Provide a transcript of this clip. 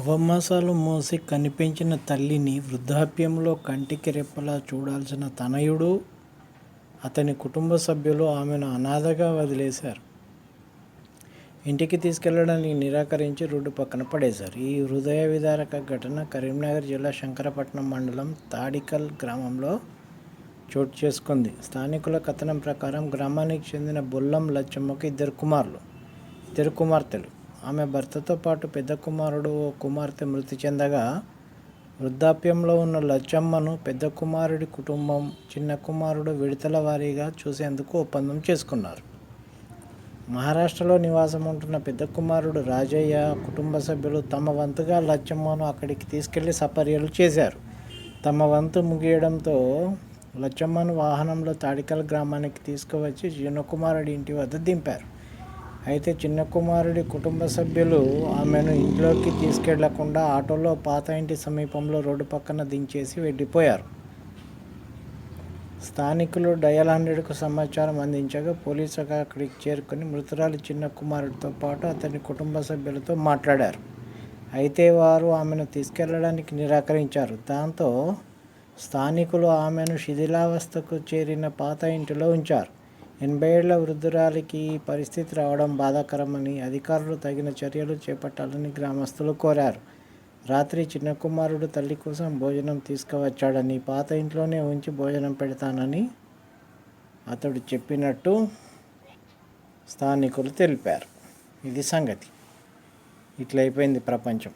నవమాసాలు మోసి కనిపెంచిన తల్లిని వృద్ధాప్యంలో కంటికి రెప్పలా చూడాల్సిన తనయుడు, అతని కుటుంబ సభ్యులు ఆమెను అనాథగా వదిలేశారు. ఇంటికి తీసుకెళ్లడానికి నిరాకరించి రోడ్డు పక్కన పడేశారు. ఈ హృదయ విదారక ఘటన కరీంనగర్ జిల్లా శంకరపట్నం మండలం తాడికల్ గ్రామంలో చోటు చేసుకుంది. స్థానికుల కథనం ప్రకారం గ్రామానికి చెందిన బొల్లం లచ్చమ్మకు ఇద్దరు కుమార్తెలు. ఆమె భర్తతో పాటు పెద్ద కుమారుడు, ఓ కుమార్తె మృతి చెందగా, వృద్ధాప్యంలో ఉన్న లచ్చమ్మను పెద్ద కుమారుడి కుటుంబం, చిన్న కుమారుడు విడతల వారీగా చూసేందుకు ఒప్పందం చేసుకున్నారు. మహారాష్ట్రలో నివాసం ఉంటున్న పెద్ద కుమారుడు రాజయ్య కుటుంబ సభ్యులు తమ వంతుగా లచ్చమ్మను అక్కడికి తీసుకెళ్లి సపర్యలు చేశారు. తమ వంతు ముగియడంతో లచ్చమ్మను వాహనంలో తాడికల్ గ్రామానికి తీసుకువచ్చి చిన్న కుమారుడి ఇంటి వద్ద దింపారు. అయితే చిన్న కుమారుడి కుటుంబ సభ్యులు ఆమెను ఇంట్లోకి తీసుకెళ్లకుండా ఆటోలో పాత ఇంటి సమీపంలో రోడ్డు పక్కన దించేసి వెళ్ళిపోయారు. స్థానికులు డయల్ 100కు సమాచారం అందించగా పోలీసులు అక్కడికి చేరుకుని మృతురాలి చిన్న కుమారుడితో పాటు అతని కుటుంబ సభ్యులతో మాట్లాడారు. అయితే వారు ఆమెను తీసుకెళ్లడానికి నిరాకరించారు. దాంతో స్థానికులు ఆమెను శిథిలావస్థకు చేరిన పాత ఇంటిలో ఉంచారు. 80 ఏళ్ల వృద్ధురాలికి ఈ పరిస్థితి రావడం బాధాకరమని, అధికారులు తగిన చర్యలు చేపట్టాలని గ్రామస్తులు కోరారు. రాత్రి చిన్న కుమారుడు తల్లి కోసం భోజనం తీసుకువచ్చాడని, పాత ఇంట్లోనే ఉంచి భోజనం పెడతానని అతడు చెప్పినట్టు స్థానికులు తెలిపారు. ఇది సంగతి. ఇట్లయిపోయింది ప్రపంచం.